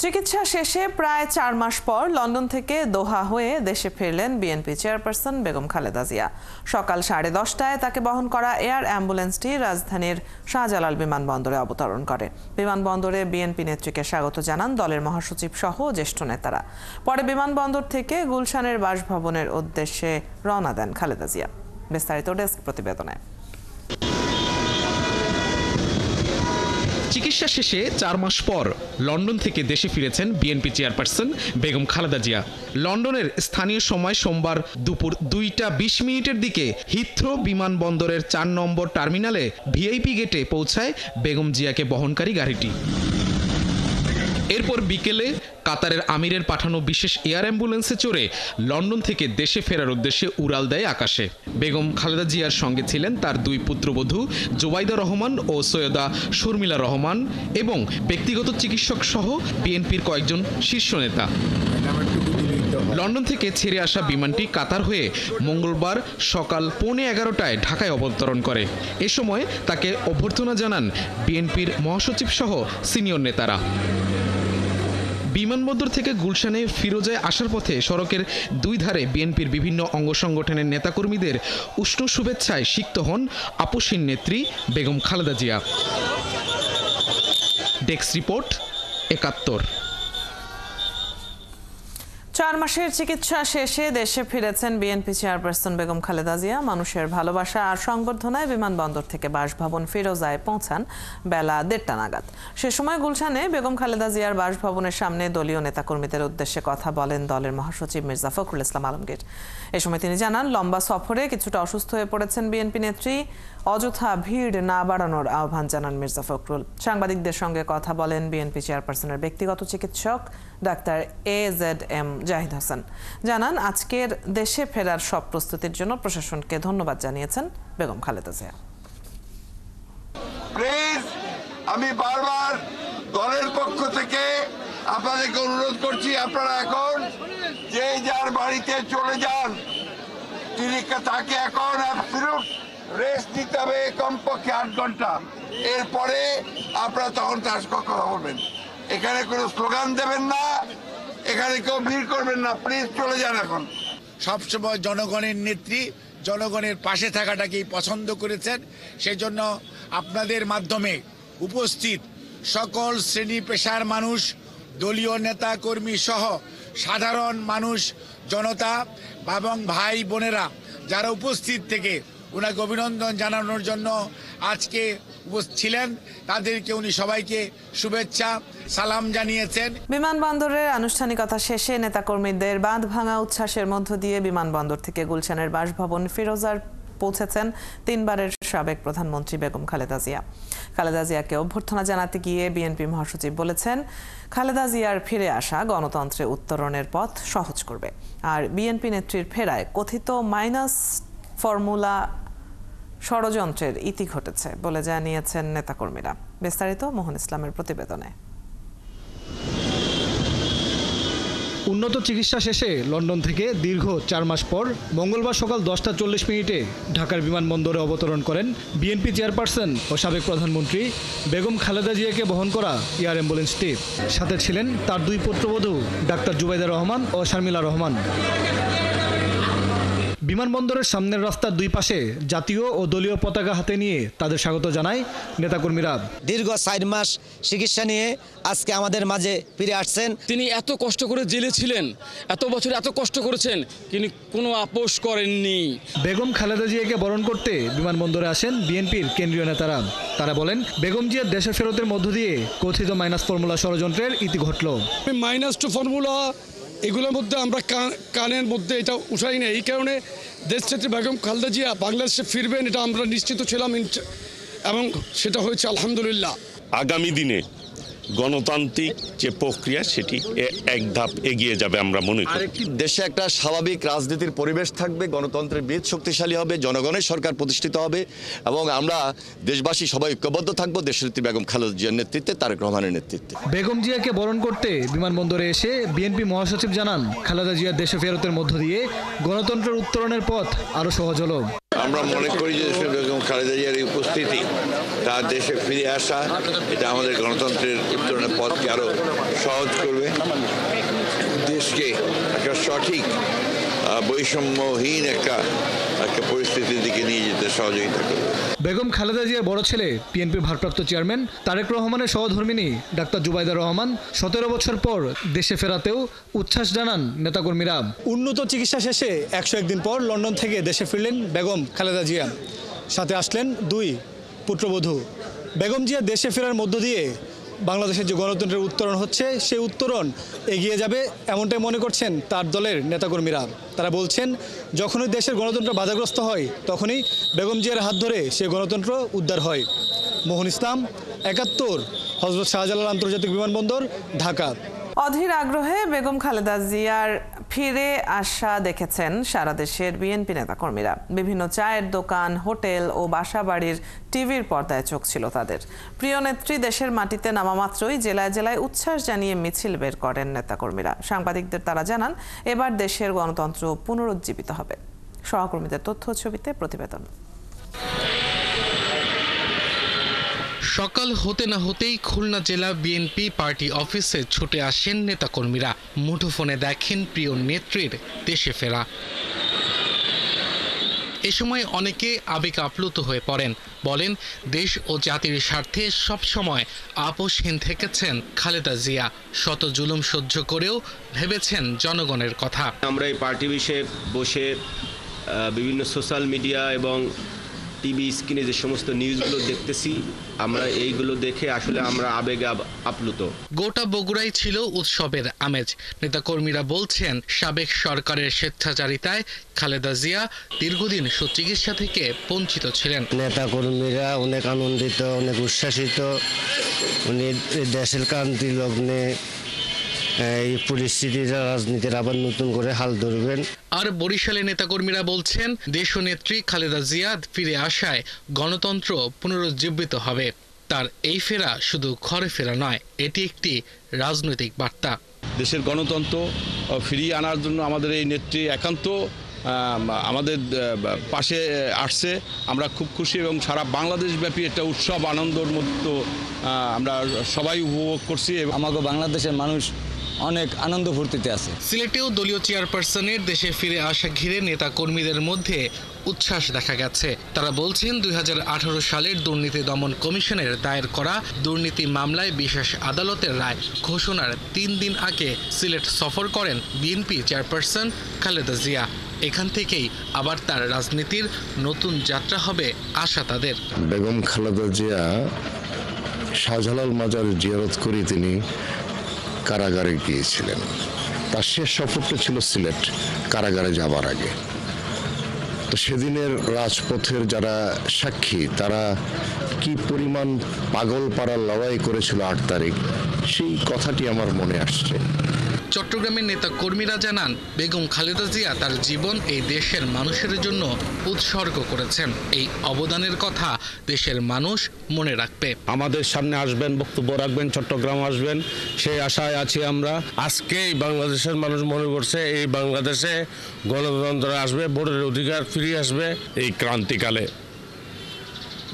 চিকিৎসা শেষে প্রায় 4 মাস পর লন্ডন থেকে দোহা হয়ে দেশে ফিরলেন বিএনপি চেয়ারপারসন বেগম খালেদা জিয়া। সকাল 10:30টায় তাকে বহন করা এয়ার অ্যাম্বুলেন্সটি রাজধানীর শাহজালাল বিমানবন্দরে অবতরণ করে। বিমানবন্দরে বিএনপি নেত্রীকে স্বাগত জানান দলের মহাসচিব সহ জ্যেষ্ঠ নেতারা। পরে বিমানবন্দর থেকে গুলশানের বাসভবনের উদ্দেশ্যে রওনা দেন খালেদা জিয়া। বিস্তারিত ডেস্ক প্রতিবেদনে। চিকিৎসা শেষে 4 মাস পর লন্ডন থেকে দেশে ফিরেছেন বিএনপি চেয়ারপারসন বেগম খালেদা জিয়া। লন্ডনের স্থানীয় সময় সোমবার দুপুর 2:20 দিকে হিথ্রো বিমানবন্দরের 4 নম্বর টার্মিনালে ভিআইপি গেটে পৌঁছায় বেগম জিয়াকে বহনকারী গাড়িটি। এরপর বিকেলে কাতারের আমিরের পাঠানো বিশেষ এয়ার অ্যাম্বুলেন্সে চড়ে লন্ডন থেকে দেশে ফেরার উদ্দেশ্যে উড়াল দেয় আকাশে। বেগম খালেদা জিয়ার সঙ্গে ছিলেন তার 2 পুত্রবধূ জোবাইদা রহমান ও সৈয়দা শর্মিলা রহমান এবং ব্যক্তিগত চিকিৎসক সহ বিএনপির কয়েকজন শীর্ষ নেতা। লন্ডন থেকে ছেড়ে আসা বিমানটি কাতার হয়ে মঙ্গলবার সকাল 11:15টায় ঢাকায় অবতরণ করে। এ সময় তাকে অভ্যর্থনা জানান বিএনপির মহাসচিব সহ সিনিয়র নেতারা। বিমানবন্দর থেকে গুলশানে ফিরোজায় আসার পথে সড়কের 2 ধারে বিএনপির বিভিন্ন অঙ্গ সংগঠনের নেতাকর্মীদের উষ্ণ শুভেচ্ছায় সিক্ত হন আপসীন নেত্রী বেগম খালেদা জিয়া। Desk report, 71। 4 মাসের চিকিৎসা শেষে দেশে ফিরেছেন বিএনপি চেয়ারপারসন বেগম খালেদা জিয়া। মানুষের ভালোবাসা আর সংবর্ধনায় বিমানবন্দর থেকে বাসভবন ফিরোজায় পৌঁছান বেলা 1:30 নাগাদ। সে সময় গুলশানে বেগম খালেদা জিয়ার বাসভবনের সামনে দলীয় নেতাকর্মীদের উদ্দেশ্যে কথা বলেন দলের মহাসচিব মির্জা ফখরুল ইসলাম আলমগীর। এ সময় তিনি জানান, লম্বা সফরে কিছুটা অসুস্থ হয়ে পড়েছেন বিএনপি নেত্রী। অযথা ভিড় না বাড়ানোর আহ্বান জানান মির্জা ফখরুল। সাংবাদিকদের সঙ্গে কথা বলেন বিএনপি চেয়ারপারসনের ব্যক্তিগত চিকিৎসক ডাক্তার AZM জাহিদ হাসান। জানান, আজকের দেশে ফেরার সব প্রস্তুতির জন্য প্রশাসনকে ধন্যবাদ জানিয়েছেন বেগম খালেদা জিয়া। প্লিজ, আমি বারবার দলের পক্ষ থেকে আপনাদেরকে অনুরোধ করছি, আপনারা এখন যে যার বাড়িতে চলে যান। তাকে এখন অ্যাবসলিউট রেস্ট নিতে হবে, কমপক্ষে 8 ঘন্টা। এরপরে আপনারা তখন তার কথা বলবেন। এখানে কোনো স্লোগান দেবেন না, এখানে কেউ ভিড় করবেন না, প্লিজ চলে যান। এখন সবসময় জনগণের নেত্রী, জনগণের পাশে থাকাটাকেই পছন্দ করেছেন। সেজন্য আপনাদের মাধ্যমে উপস্থিত সকল শ্রেণী পেশার মানুষ, দলীয় নেতা কর্মী সহ সাধারণ মানুষ, জনতা এবং ভাই বোনেরা যারা উপস্থিত থেকে ওনাকে অভিনন্দন জানানোর জন্য আজকে ছিলেন, তাদেরকে উনি সবাইকে শুভেচ্ছা সালাম জানিয়েছেন। বিমানবন্দরের আনুষ্ঠানিকতা শেষে নেতাকর্মীদের বাঁধ ভাঙা উচ্ছ্বাসের মধ্য দিয়ে বিমানবন্দর থেকে গুলশানের বাসভবন ফিরোজার পৌঁছেছেন 3 বারের সাবেক প্রধানমন্ত্রী বেগম খালেদা জিয়া। খালেদা জিয়াকে অভ্যর্থনা জানাতে গিয়ে বিএনপি মহাসচিব বলেছেন, খালেদা জিয়ার ফিরে আসা গণতন্ত্রে উত্তরণের পথ সহজ করবে। আর বিএনপি নেত্রীর ফেরায় কথিত মাইনাস ফর্মুলা ষড়যন্ত্রের ইতি ঘটেছে বলে জানিয়েছেন নেতাকর্মীরা। বিস্তারিত মোহন ইসলামের প্রতিবেদনে। উন্নত চিকিৎসা শেষে লন্ডন থেকে দীর্ঘ 4 মাস পর মঙ্গলবার সকাল 10:40 ঢাকার বিমানবন্দরে অবতরণ করেন বিএনপি চেয়ারপারসন ও সাবেক প্রধানমন্ত্রী বেগম খালেদা জিয়াকে বহন করা এয়ার অ্যাম্বুলেন্সটি। সাথে ছিলেন তার 2 পুত্রবধূ ডাক্তার জোবাইদা রহমান ও শর্মিলা রহমান। বিমানবন্দরের সামনের রাস্তার 2 পাশে জাতীয় ও দলীয় পতাকা হাতে নিয়ে তাদের স্বাগত জানায় নেতাকর্মীরা। দীর্ঘ 4 মাস চিকিৎসা নিয়ে আজকে আমাদের মাঝে ফিরে আসছেন। তিনি এত কষ্ট করে জেলে ছিলেন, এত বছর এত কষ্ট করেছেন, তিনি কোনো আপোষ করেননি। বেগম খালেদা জিয়াকে বরণ করতে বিমানবন্দরে আসেন বিএনপির কেন্দ্রীয় নেতারা। তারা বলেন, বেগম জিয়ার দেশে ফেরতের মধ্য দিয়ে কথিত মাইনাস ফর্মুলা ষড়যন্ত্রের ইতি ঘটল। -2 ফর্মুলা এগুলোর মধ্যে আমরা কানের মধ্যে এটা উঠাই না। এই কারণে দেশনেত্রী বেগম খালেদা জিয়া বাংলাদেশে ফিরবেন, এটা আমরা নিশ্চিত ছিলাম এবং সেটা হয়েছে আলহামদুলিল্লাহ। আগামী দিনে গণতান্ত্রিক যে প্রক্রিয়া সেটি এক ধাপ এগিয়ে যাবে আমরা মনে করি। দেশে একটা স্বাভাবিক রাজনীতির পরিবেশ থাকবে, গণতন্ত্রের ভিত শক্তিশালী হবে, জনগণের সরকার প্রতিষ্ঠিত হবে এবং আমরা দেশবাসী সবাই ঐক্যবদ্ধ থাকবো দেশনেত্রী বেগম খালেদা জিয়ার নেতৃত্বে, তারেক রহমানের নেতৃত্বে। বেগম জিয়াকে বরণ করতে বিমানবন্দরে এসে বিএনপি মহাসচিব জানান, খালেদা জিয়ার দেশে ফেরতের মধ্য দিয়ে গণতন্ত্রের উত্তরণের পথ আরো সহজ হলো। আমরা মনে করি যে বেগম খালেদা জিয়ার এই উপস্থিতি, তার দেশে ফিরে আসা, এটা আমাদের গণতন্ত্রের উত্তরণের পথকে আরো সহজ করবে, দেশকে একটা সঠিক বৈষম্যহীন একটা পরিস্থিতির দিকে নিয়ে যেতে সহযোগিতা করবে। বেগম খালেদা জিয়ার বড় ছেলে বিএনপির ভারপ্রাপ্ত চেয়ারম্যান তারেক রহমানের সহধর্মিণী ডাক্তার জুবাইদা রহমান 17 বছর পর দেশে ফেরাতেও উচ্ছ্বাস জানান নেতাকর্মীরা। উন্নত চিকিৎসা শেষে 101 দিন পর লন্ডন থেকে দেশে ফিরলেন বেগম খালেদা জিয়া। সাথে আসলেন 2 পুত্রবধূ। বেগম জিয়া দেশে ফেরার মধ্য দিয়ে বাংলাদেশের যে গণতন্ত্রের উত্তরণ হচ্ছে, সেই উত্তরণ এগিয়ে যাবে এমনটাই মনে করছেন তার দলের নেতাকর্মীরা। তারা বলছেন, যখনই দেশের গণতন্ত্র বাধাগ্রস্ত হয় তখনই বেগম জিয়ার হাত ধরে সেই গণতন্ত্র উদ্ধার হয়। মোহন ইসলাম, 71, হযরত শাহজালাল আন্তর্জাতিক বিমানবন্দর, ঢাকা। অধীর আগ্রহে বেগম খালেদা জিয়ার ফিরে আসা দেখেছেন সারা দেশের বিএনপি নেতাকর্মীরা। বিভিন্ন চায়ের দোকান, হোটেল ও বাসাবাড়ির টিভির পর্দায় চোখ ছিল তাদের। প্রিয় নেত্রী দেশের মাটিতে নামা মাত্রই জেলায় জেলায় উচ্ছ্বাস জানিয়ে মিছিল বের করেন নেতাকর্মীরা। সাংবাদিকদের তারা জানান, এবার দেশের গণতন্ত্র পুনরুজ্জীবিত হবে। সহকর্মীদের তথ্য ছবিতে প্রতিবেদন। সকাল হতে না হতেই খুলনা জেলা বিএনপি পার্টি অফিসে ছুটে আসেন নেতাকর্মীরা। মুঠোফোনে দেখেন প্রিয় নেত্রীর দেশে ফেরা। এ সময় অনেকে আবেগ আপ্লুত হয়ে পড়েন। বলেন, দেশ ও জাতির স্বার্থে সবসময় আপোষহীন থেকেছেন খালেদা জিয়া। শত জুলুম সহ্য করেও ভেবেছেন জনগণের কথা। আমরা এই পার্টি বিষয়ে বসে বিভিন্ন সোশ্যাল মিডিয়া এবং টিভি স্ক্রিনে যে সমস্ত নিউজগুলো দেখতেছি, আমরা এইগুলো দেখে আসলে আমরা আবেগে আপ্লুত। গোটা বগুড়াই ছিল উৎসবের আমেজ। নেতাকর্মীরা বলছেন, সাবেক সরকারের স্বেচ্ছাচারিতায় খালেদা জিয়া দীর্ঘদিন সুচিকিৎসা থেকে বঞ্চিত ছিলেন। নেতাকর্মীরা অনেক আনন্দিত, অনেক উচ্ছ্বাসিত। উনি দেশের ক্রান্তি লগ্নে এই পরিস্থিতিটা রাজনীতির আবার নতুন করে হাল ধরবেন। আর বরিশালে নেতাকর্মীরা বলছেন, দেশনেত্রী খালেদা জিয়া ফিরে আসায় গণতন্ত্র পুনরুজ্জীবিত হবে। তার এই ফেরা শুধু ঘরে ফেরা নয়, এটি একটি রাজনৈতিক বার্তা। দেশের গণতন্ত্র ফিরিয়ে আনার জন্য আমাদের এই নেত্রী একান্ত আমাদের পাশে আসছে। আমরা খুব খুশি এবং সারা বাংলাদেশ ব্যাপী একটা উৎসব আনন্দর মতো আমরা সবাই উপভোগ করছি। আমাকে বাংলাদেশের মানুষ অনেক আনন্দ ফুর্তিতে আছে। সিলেটেও দলীয় চেয়ারপারসনের দেশে ফিরে আসা ঘিরে নেতা কর্মীদের মধ্যে উচ্ছ্বাস দেখা গেছে। তারা বলছেন, 2018 সালের দুর্নীতি দমন কমিশনের দায়ের করা দুর্নীতি মামলায় বিশেষ আদালতের রায় ঘোষণার 3 দিন আগে সিলেট সফর করেন বিএনপি চেয়ারপারসন খালেদা জিয়া। এখান থেকেই আবার তার রাজনীতির নতুন যাত্রা হবে আশা তাদের। বেগম খালেদা জিয়া শাহজালাল মাজার জিয়ারত করে তিনি কারাগারে গিয়েছিলেন। তার শেষ সফরটা ছিল সিলেট, কারাগারে যাবার আগে। তো সেদিনের রাজপথের যারা সাক্ষী, তারা কি পরিমাণ পাগল পাড়ার লড়াই করেছিল 8 তারিখ, সেই কথাটি আমার মনে আসছে। চট্টগ্রামের নেতা কর্মীরা জানান, বেগম খালেদা জিয়া তার জীবন এই দেশের মানুষের জন্য উৎসর্গ করেছেন। এই অবদানের কথা দেশের মানুষ মনে রাখবে। আমাদের সামনে আসবেন, বক্তব্য রাখবেন, চট্টগ্রাম আসবেন, সেই আশায় আছি আমরা। আজকেই বাংলাদেশের মানুষ মনে করছে এই বাংলাদেশে গণতন্ত্র আসবে, ভোটের অধিকার ফিরে আসবে। এই ক্রান্তিকালে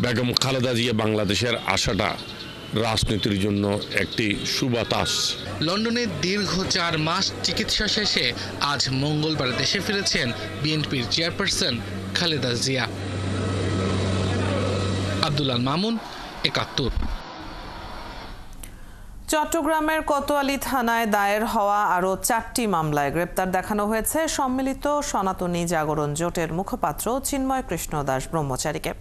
বেগম খালেদা জিয়া বাংলাদেশের আশাটা রাজনীতির জন্য একটি সুবাতাস। লন্ডনে দীর্ঘ 4 মাস চিকিৎসা শেষে আজ মঙ্গলবার দেশে ফিরেছেন বিএনপির চেয়ারপারসন খালেদা জিয়া। আব্দুল্লাহ মামুন, 71। চট্টগ্রামের কোতোয়ালি থানায় দায়ের হওয়া আরও 4টি মামলায় গ্রেপ্তার দেখানো হয়েছে সম্মিলিত সনাতনী জাগরণ জোটের মুখপাত্র চিন্ময় কৃষ্ণ দাস ব্রহ্মচারীকে।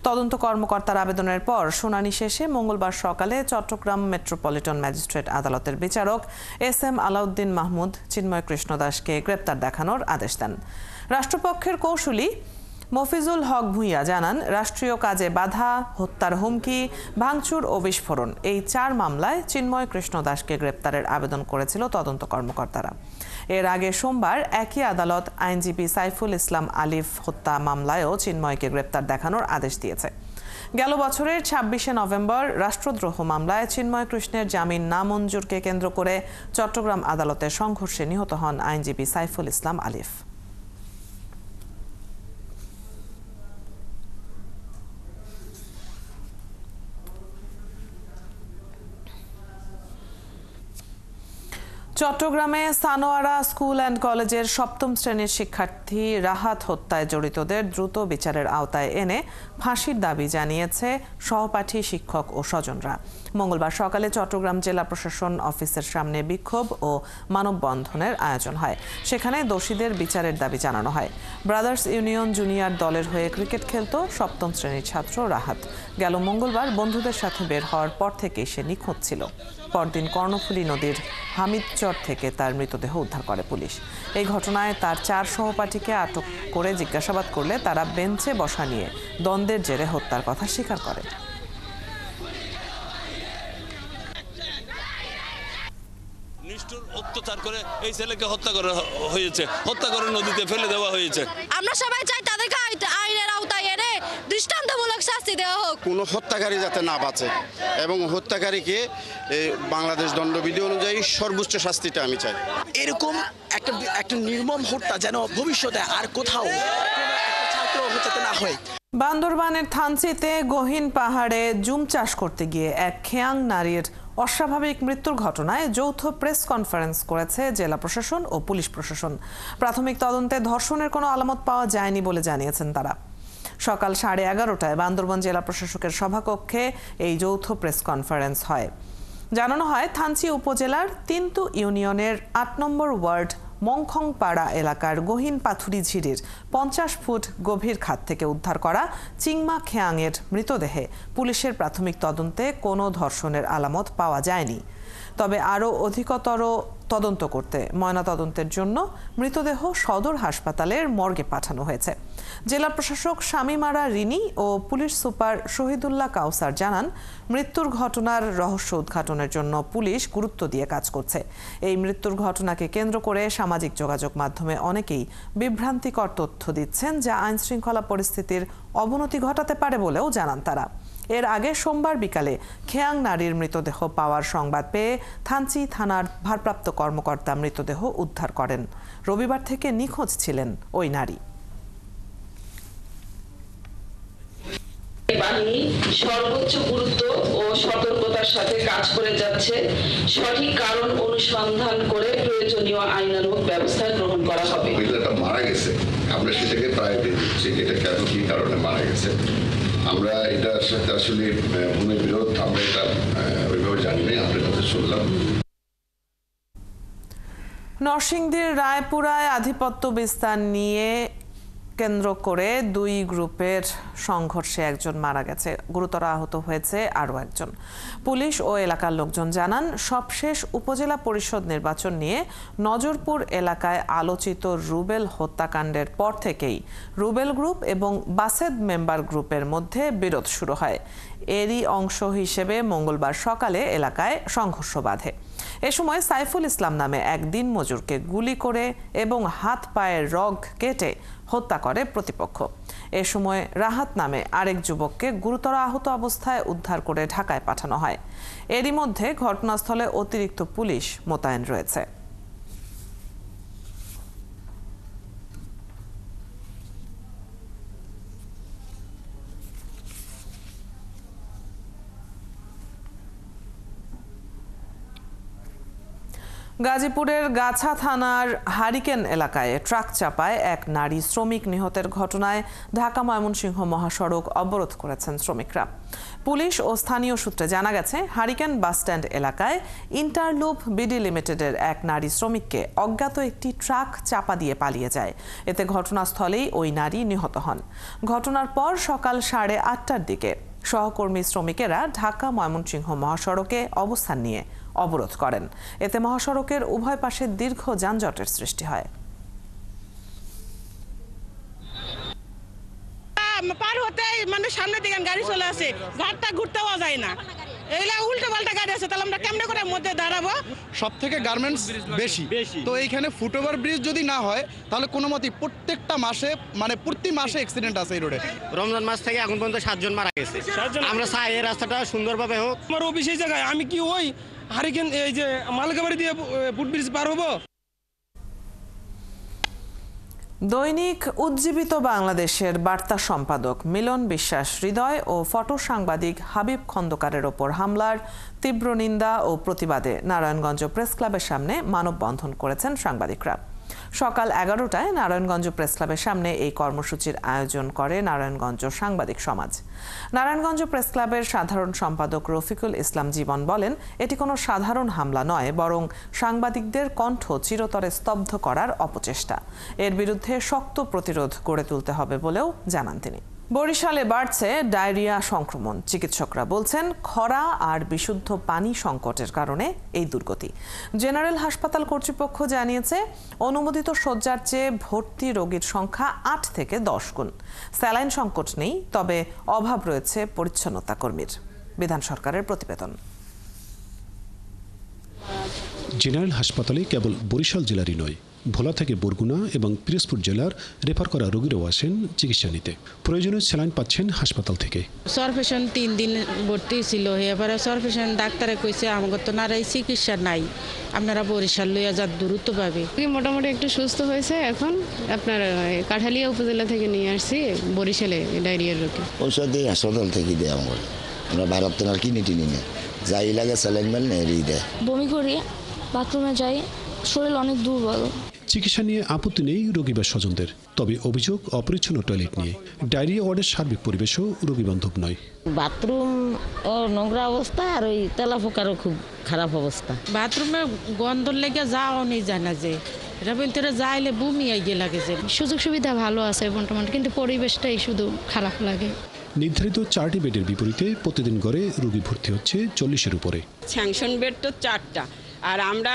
তদন্ত কর্মকর্তার আবেদনের পর শুনানি শেষে মঙ্গলবার সকালে চট্টগ্রাম মেট্রোপলিটন ম্যাজিস্ট্রেট আদালতের বিচারক SM আলাউদ্দিন মাহমুদ চিন্ময় কৃষ্ণ দাসকে গ্রেপ্তার দেখানোর আদেশ দেন। রাষ্ট্রপক্ষের কৌঁসুলি মফিজুল হক ভূঁইয়া জানান, রাষ্ট্রীয় কাজে বাধা, হত্যার হুমকি, ভাঙচুর ও বিস্ফোরণ, এই 4 মামলায় চিন্ময় কৃষ্ণ দাসকে গ্রেপ্তারের আবেদন করেছিল তদন্ত কর্মকর্তারা। এর আগে সোমবার একই আদালত আইনজীবী সাইফুল ইসলাম আলিফ হত্যা মামলায়ও চিন্ময়কে গ্রেপ্তার দেখানোর আদেশ দিয়েছে। গেল বছরের 26শে নভেম্বর রাষ্ট্রদ্রোহ মামলায় চিন্ময় কৃষ্ণের জামিন নামঞ্জুরকে কেন্দ্র করে চট্টগ্রাম আদালতের সংঘর্ষে নিহত হন আইনজীবী সাইফুল ইসলাম আলিফ। চট্টগ্রামে সানোয়ারা স্কুল অ্যান্ড কলেজের 7ম শ্রেণীর শিক্ষার্থী রাহাত হত্যায় জড়িতদের দ্রুত বিচারের আওতায় এনে ফাঁসির দাবি জানিয়েছে সহপাঠী, শিক্ষক ও স্বজনরা। মঙ্গলবার সকালে চট্টগ্রাম জেলা প্রশাসন অফিসের সামনে বিক্ষোভ ও মানববন্ধনের আয়োজন হয়। সেখানে দোষীদের বিচারের দাবি জানানো হয়। ব্রাদার্স ইউনিয়ন জুনিয়র দলের হয়ে ক্রিকেট খেলত 7ম শ্রেণীর ছাত্র রাহাত। গেল মঙ্গলবার বন্ধুদের সাথে বের হওয়ার পর থেকেই সে নিখোঁজ ছিল। পরদিন কর্ণফুলী নদীর হামিদচর থেকে তার মৃতদেহ উদ্ধার করে পুলিশ। এই ঘটনায় তার 4 সহপাঠীকে আটক করে জিজ্ঞাসাবাদ করলে তারা বেঞ্চে বসা নিয়ে দ্বন্দ্বের জেরে হত্যার কথা স্বীকার করে। নিষ্ঠুর অত্যাচার করে এই ছেলেকে হত্যা করা হয়েছে, হত্যা করে নদীতে ফেলে দেওয়া হয়েছে। আমরা সবাই চাই তাদেরকে আইনের আওতায় এনে দৃষ্টান্তমূলক শাস্তি দেওয়া হোক। কোনো হত্যাকারী যাতে না বাঁচে এবং হত্যাকারীকে বাংলাদেশ দণ্ডবিধি অনুযায়ী সর্বোচ্চ শাস্তিটা আমি চাই। এরকম একটা নির্মম হত্যা যেন ভবিষ্যতে আর কোথাও ছাত্র হতে না হয়। বান্দরবানের থানচিতে গহীন পাহাড়ে জুম চাষ করতে গিয়ে এক খেয়াং নারীর অস্বাভাবিক মৃত্যুর ঘটনায় যৌথ প্রেস কনফারেন্স করেছে জেলা প্রশাসন ও পুলিশ প্রশাসন। প্রাথমিক তদন্তে ধর্ষণের কোনো আলামত পাওয়া যায়নি বলে জানিয়েছেন তারা। সকাল 11:30টায় বান্দরবান জেলা প্রশাসকের সভাকক্ষে এই যৌথ প্রেস কনফারেন্স হয়। জানানো হয়, থানচি উপজেলার 3 ইউনিয়নের 8 নম্বর ওয়ার্ড মংখংপাড়া এলাকার গহীন পাথুরি ঝিরির 50 ফুট গভীর খাত থেকে উদ্ধার করা চিংমা খেয়াংয়ের মৃতদেহে পুলিশের প্রাথমিক তদন্তে কোনো ধর্ষণের আলামত পাওয়া যায়নি। তবে আরও অধিকতর তদন্ত করতে ময়নাতদন্তের জন্য মৃতদেহ সদর হাসপাতালের মর্গে পাঠানো হয়েছে। জেলা প্রশাসক শামীমারা রিনি ও পুলিশ সুপার শহীদুল্লাহ কাউসার জানান, মৃত্যুর ঘটনার রহস্য উদ্ঘাটনের জন্য পুলিশ গুরুত্ব দিয়ে কাজ করছে। এই মৃত্যুর ঘটনাকে কেন্দ্র করে সামাজিক যোগাযোগ মাধ্যমে অনেকেই বিভ্রান্তিকর তথ্য দিচ্ছেন, যা আইনশৃঙ্খলা পরিস্থিতির অবনতি ঘটাতে পারে বলেও জানান তারা। এর আগে সোমবার বিকালে খেয়াং নারীর মৃতদেহ পাওয়ার সংবাদ পেয়ে থানচি থানার ভারপ্রাপ্ত কর্মকর্তা মৃতদেহ উদ্ধার করেন। রবিবার থেকে নিখোঁজ ছিলেন ওই নারী। বাহিনী সর্বোচ্চ গুরুত্ব ও সতর্কতার সাথে কাজ করে যাচ্ছে। সঠিক কারণ অনুসন্ধান করে প্রয়োজনীয় আইনানুগ ব্যবস্থা গ্রহণ করা হবে। মহিলাটা মারা গেছে, আমরা সেটাকে প্রায়োরিটি দিচ্ছি, এটা কেন কি কারণে মারা গেছে। আমরা এটার সাথে আসলে ভূমির বিরোধ, আমরা এটা ওইভাবে জানি না, আপনার কাছে শুনলাম। নরসিংদীর রায়পুরায় আধিপত্য বিস্তার নিয়ে কেন্দ্র করে 2 গ্রুপের সংঘর্ষে একজন মারা গেছে, গুরুতর আহত হয়েছে আরও একজন। পুলিশ ও এলাকার লোকজন জানান, সবশেষ উপজেলা পরিষদ নির্বাচন নিয়ে নজরপুর এলাকায় আলোচিত রুবেল হত্যাকাণ্ডের পর থেকেই রুবেল গ্রুপ এবং বাসেদ মেম্বার গ্রুপের মধ্যে বিরোধ শুরু হয়। এরই অংশ হিসেবে মঙ্গলবার সকালে এলাকায় সংঘর্ষ বাধে। এ সময় সাইফুল ইসলাম নামে এক দিনমজুরকে গুলি করে এবং হাত পায়ের রগ কেটে হত্যা করে প্রতিপক্ষ। এ সময় রাহাত নামে আরেক যুবককে গুরুতর আহত অবস্থায় উদ্ধার করে ঢাকায় পাঠানো হয়। এরই মধ্যে ঘটনাস্থলে অতিরিক্ত পুলিশ মোতায়েন রয়েছে। গাজীপুরের গাছা থানার হারিকেন এলাকায় ট্রাক চাপায় এক নারী শ্রমিক নিহতের ঘটনায় ঢাকা ময়মনসিংহ মহাসড়ক অবরোধ করেছেন শ্রমিকরা। পুলিশ ও স্থানীয় সূত্রে জানা গেছে, হারিকেন বাসস্ট্যান্ড এলাকায় ইন্টারলুপ বিডি লিমিটেডের এক নারী শ্রমিককে অজ্ঞাত একটি ট্রাক চাপা দিয়ে পালিয়ে যায়। এতে ঘটনাস্থলেই ওই নারী নিহত হন। ঘটনার পর সকাল 8:30টার দিকে সহকর্মী শ্রমিকেরা ঢাকা ময়মনসিংহ মহাসড়কে অবস্থান নিয়ে অবরোধ করেন। এতে মহাসড়কের উভয় পাশে দীর্ঘ যানজটের সৃষ্টি হয়। পার হতে মানে সামনের দিকে গাড়ি চলে আসে, ঘাটটা ঘুরতেও যায় না, এইলা উল্টো পাল্টা গাড়ি আছে, তাহলে আমরা কেমনে করে মধ্যে দাঁড়াবো। সব থেকে গার্মেন্টস বেশি, তো এইখানে ফুটওভার ব্রিজ যদি না হয় তাহলে কোনো মতেই প্রত্যেকটা মাসে মানে প্রতি মাসে অ্যাক্সিডেন্ট আছে এই রোডে। রমজান মাস থেকে এখন পর্যন্ত 7 জন মারা গেছে। আমরা চাই এই রাস্তাটা সুন্দরভাবে হোক। আমার অফিস এই জায়গায়, আমি কি ওই হারিকেন এই যে মালগাবাড়ি দিয়ে ফুট ব্রিজ পার হবো? দৈনিক উজ্জীবিত বাংলাদেশের বার্তা সম্পাদক মিলন বিশ্বাস হৃদয় ও ফটো সাংবাদিক হাবিব খন্দকারের ওপর হামলার তীব্র নিন্দা ও প্রতিবাদে নারায়ণগঞ্জ প্রেস ক্লাবের সামনে মানববন্ধন করেছেন সাংবাদিকরা। সকাল 11টায় নারায়ণগঞ্জ প্রেস ক্লাবের সামনে এই কর্মসূচির আয়োজন করে নারায়ণগঞ্জ সাংবাদিক সমাজ। নারায়ণগঞ্জ প্রেস ক্লাবের সাধারণ সম্পাদক রফিকুল ইসলাম জীবন বলেন, এটি কোনো সাধারণ হামলা নয়, বরং সাংবাদিকদের কণ্ঠ চিরতরে স্তব্ধ করার অপচেষ্টা। এর বিরুদ্ধে শক্ত প্রতিরোধ গড়ে তুলতে হবে বলেও জানান তিনি। বরিশালে বাড়ছে ডায়রিয়া সংক্রমণ। চিকিৎসকরা বলছেন, খরা আর বিশুদ্ধ পানি সংকটের কারণে এই দুর্গতি। জেনারেল হাসপাতাল কর্তৃপক্ষ জানিয়েছে, অনুমোদিত শয্যার চেয়ে ভর্তি রোগীর সংখ্যা 8 থেকে 10 গুণ। স্যালাইন সংকট নেই, তবে অভাব রয়েছে পরিচ্ছন্নতা কর্মীর। বিধান সরকারের প্রতিবেদন। জেনারেল হাসপাতালে কেবল বরিশাল জেলারই নয়, ভোলা থেকে বরগুনা এবং পিরোজপুর জেলার রেফার করা রোগীরাও আসেন চিকিৎসা নিতে। প্রয়োজনীয় স্যালাইন পাচ্ছেন হাসপাতাল থেকে। সারফেশন 3 দিন ভর্তি ছিল, এবারে সারফেশন ডাক্তারে কইছে আমাদের তো নারাই চিকিৎসা নাই, আপনারা বরিশাল লইয়া যান দ্রুতভাবে। মোটামুটি একটু সুস্থ হয়েছে, এখন আপনার কাঠালিয়া উপজেলা থেকে নিয়ে আসছি বরিশালে ডায়রিয়ার রোগী। ঔষধ এই হাসপাতাল থেকে দেয় আমরা ভারত তো আর কিনে টিনি না, যাই লাগে স্যালাইন মেল নেই দেয়। বমি করি, বাথরুমে যাই, শরীর অনেক দুর্বল। চিকিৎসা নিয়ে আপত্তি নেই রোগী বা স্বজনদের, তবে অভিযোগ অপরিচ্ছন্ন টয়লেট নিয়ে। ডায়রিয়া ওয়ার্ডের সার্বিক পরিবেশও রোগী বান্ধব নয়। বাথরুম ও নোংরা অবস্থা, আর ওই তেলাপোকারও খুব খারাপ অবস্থা। বাথরুমে গন্ধ লেগে যাওয়া নেই, যায় না যে এটা বলতে যাইলে বমি আইগে লাগে। যে সুযোগ সুবিধা ভালো আছে মোটামুটি, কিন্তু পরিবেশটাই শুধু খারাপ লাগে। নির্ধারিত 4টি বেডের বিপরীতে প্রতিদিন গড়ে রোগী ভর্তি হচ্ছে 40-এর উপরে। স্যাংশন বেড তো 4টা, আর আমরা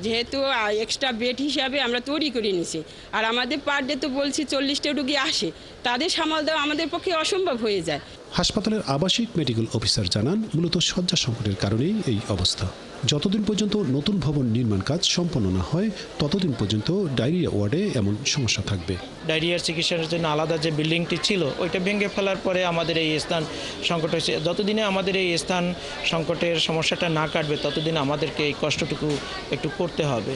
যেহেতু এক্সট্রা বেড হিসাবে আমরা তৈরি করে নিছি, আর আমাদের পার ডে তো বলছি 40টা রোগী আসে, তাদের সামাল দেওয়া আমাদের পক্ষে অসম্ভব হয়ে যায়। হাসপাতালের আবাসিক মেডিকেল অফিসার জানান, মূলত শয্যা সংকটের কারণেই এই অবস্থা। যতদিন পর্যন্ত নতুন ভবন নির্মাণ কাজ সম্পন্ন না হয়, ততদিন পর্যন্ত ডায়রিয়া ওয়ার্ডে এমন সমস্যা থাকবে। ডায়রিয়ার চিকিৎসার জন্য আলাদা যে বিল্ডিংটি ছিল, ওইটা ভেঙে ফেলার পরে আমাদের এই স্থান সংকট হয়েছে। যতদিনে আমাদের এই স্থান সংকটের সমস্যাটা না কাটবে, ততদিন আমাদেরকে এই কষ্টটুকু একটু করতে হবে।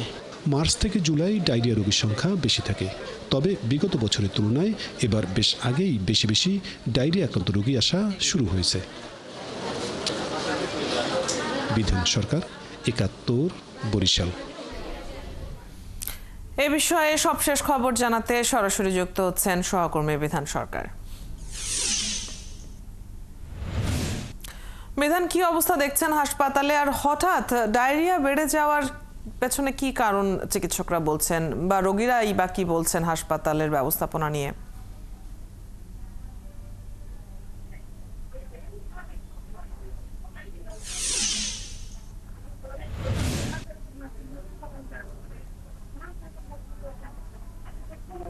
মার্চ থেকে জুলাই ডায়রিয়া রোগীর সংখ্যা বেশি থাকে, তবে বিগত বছরের তুলনায় এবার বেশ আগেই বেশি ডায়রিয়া আক্রান্ত রোগী আসা শুরু হয়েছে। বিধান সরকার, 71, বরিশাল। এ বিষয়ে সবশেষ খবর জানাতে সরাসরি যুক্ত হচ্ছেন সহকর্মী বিধান সরকার। বিধান, কি অবস্থা দেখছেন হাসপাতালে, আর হঠাৎ ডায়রিয়া বেড়ে যাওয়ার পেছনে কি কারণ চিকিৎসকরা বলছেন, বা রোগীরাই বা কি বলছেন হাসপাতালের ব্যবস্থাপনা নিয়ে?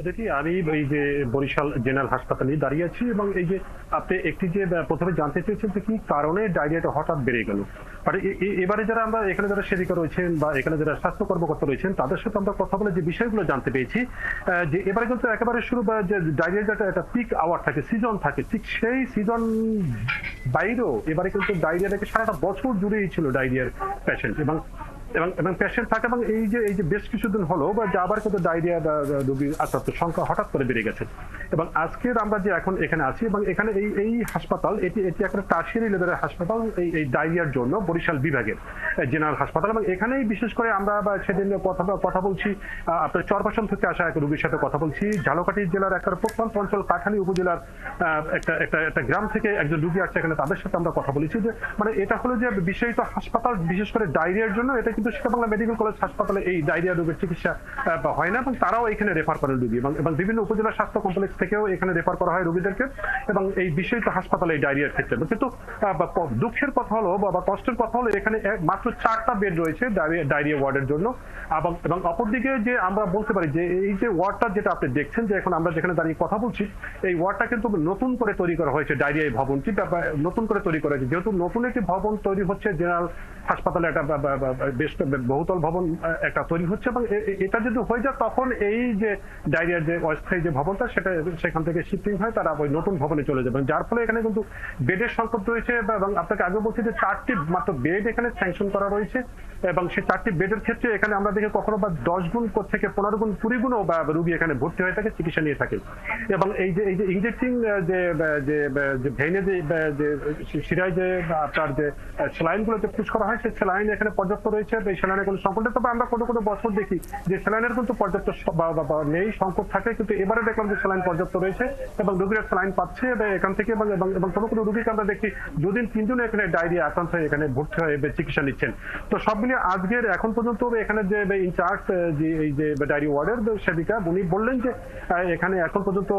দেখি, আমি এই যে বরিশাল জেনারেল হাসপাতালে দাঁড়িয়ে আছি, এবং এই যে আপনি একটি যে প্রথমে জানতে চেয়েছেন যে কি কারণে ডায়রিয়াটা হঠাৎ বেড়ে গেল। আর এবারে যারা আমরা এখানে যারা সেবিকা রয়েছেন বা এখানে যারা স্বাস্থ্য কর্মকর্তা রয়েছেন, তাদের সাথে আমরা কথা বলে যে বিষয়গুলো জানতে পেরেছি, যে এবারে কিন্তু একেবারে শুরু যে ডায়রিয়াটা একটা পিক আওয়ার থাকে, সিজন থাকে, ঠিক সেই সিজন বাইরেও এবারে কিন্তু ডায়রিয়াটাকে সারাটা বছর জুড়েই ছিল ডায়রিয়ার পেশেন্ট এবং পেশেন্ট থাকে। এবং এই যে বেশ কিছুদিন হলো বা যে আবার কিন্তু ডায়রিয়া রোগীর আক্রান্তের সংখ্যা হঠাৎ করে বেড়ে গেছে। এবং আজকের আমরা যে এখন এখানে আছি, এবং এখানে এই হাসপাতাল এটি একটা টার্সিয়ারি লেভেলের হাসপাতাল এই ডায়রিয়ার জন্য, বরিশাল বিভাগের জেনারেল হাসপাতাল। এবং এখানেই বিশেষ করে আমরা সেদিন কথা বলছি, আপনার চরপাশন থেকে আসা এক রোগীর সাথে কথা বলছি। ঝালকাঠি জেলার একটা প্রত্যন্ত অঞ্চল কাঠালি উপজেলার একটা গ্রাম থেকে একজন রোগী আসছে এখানে, তাদের সাথে আমরা কথা বলেছি যে মানে এটা হলো যে বিষয়িত হাসপাতাল বিশেষ করে ডায়রিয়ার জন্য, এটা কিন্তু শেরেবাংলা মেডিকেল কলেজ হাসপাতালে এই ডায়রিয়া রোগের চিকিৎসা হয় না, এবং তারাও এখানে রেফার করেন রোগী, এবং বিভিন্ন উপজেলা স্বাস্থ্য কমপ্লেক্স থেকেও এখানে রেফার করা হয় রোগীদেরকে, এবং এই বিষয়িত হাসপাতালে এই ডায়রিয়ার ক্ষেত্রে। কিন্তু দুঃখের কথা হলো বা কষ্টের কথা হলো, এখানে মাত্র 4টা বেড রয়েছে ডায়রিয়া ওয়ার্ডের জন্য। এবং অপরদিকে যে আমরা বলতে পারি যে এই যে ওয়ার্ডটা যেটা আপনি দেখছেন, যে এখন আমরা যেখানে দাঁড়িয়ে কথা বলছি, এই ওয়ার্ডটা কিন্তু নতুন করে তৈরি করা হয়েছে, ডায়রিয়া ভবনটি নতুন করে তৈরি করা হয়েছে। যেহেতু নতুন একটি ভবন তৈরি হচ্ছে জেনারেল হাসপাতালে একটা বেশ বহুতল ভবন একটা তৈরি হচ্ছে, এবং এটা যদি হয়ে যায় তখন এই যে ডায়রিয়ার যে অস্থায়ী যে ভবনটা সেটা সেখান থেকে শিফটিং হয়, তারা ওই নতুন ভবনে চলে যাবে, যার ফলে এখানে কিন্তু বেডের সংকট রয়েছে। এবং আপনাকে আগে বলছি যে 4টি মাত্র বেড এখানে স্যাংশন করা রয়েছে, এবং সেই 4টি বেডের ক্ষেত্রে এখানে আমরা দেখি কখনো বা 10 গুণ থেকে 15 গুণ 20 গুণও রোগী এখানে ভর্তি হয়ে থাকে, চিকিৎসা নিয়ে থাকে। এবং এই যে ইনজেক্টিং যে ভেইনে যে শিরায় যে আপনার যে স্যালাইন গুলো যে পুশ করা হয়, সেই স্যালাইন এখানে পর্যাপ্ত রয়েছে, এই স্যালাইনের কোনো সংকট নেই। তবে আমরা কোনো বছর দেখি যে স্যালাইনের কিন্তু পর্যাপ্ত নেই, সংকট থাকে, কিন্তু এবারে দেখলাম যে স্যালাইন পর্যাপ্ত রয়েছে এবং রোগীরা স্যালাইন পাচ্ছে এখান থেকে। এবং কোনো রোগীকে আমরা দেখি 2 দিন 3 দিন এখানে ডায়রিয়া আক্রান্ত হয়ে এখানে ভর্তি হয়ে চিকিৎসা নিচ্ছেন। তো সব মিলিয়ে আজকের এখন পর্যন্ত এখানে যে ইনচার্জ যে এই যে ডায়রিয়া ওয়ার্ডের সেবিকা উনি বললেন যে এখানে এখন পর্যন্ত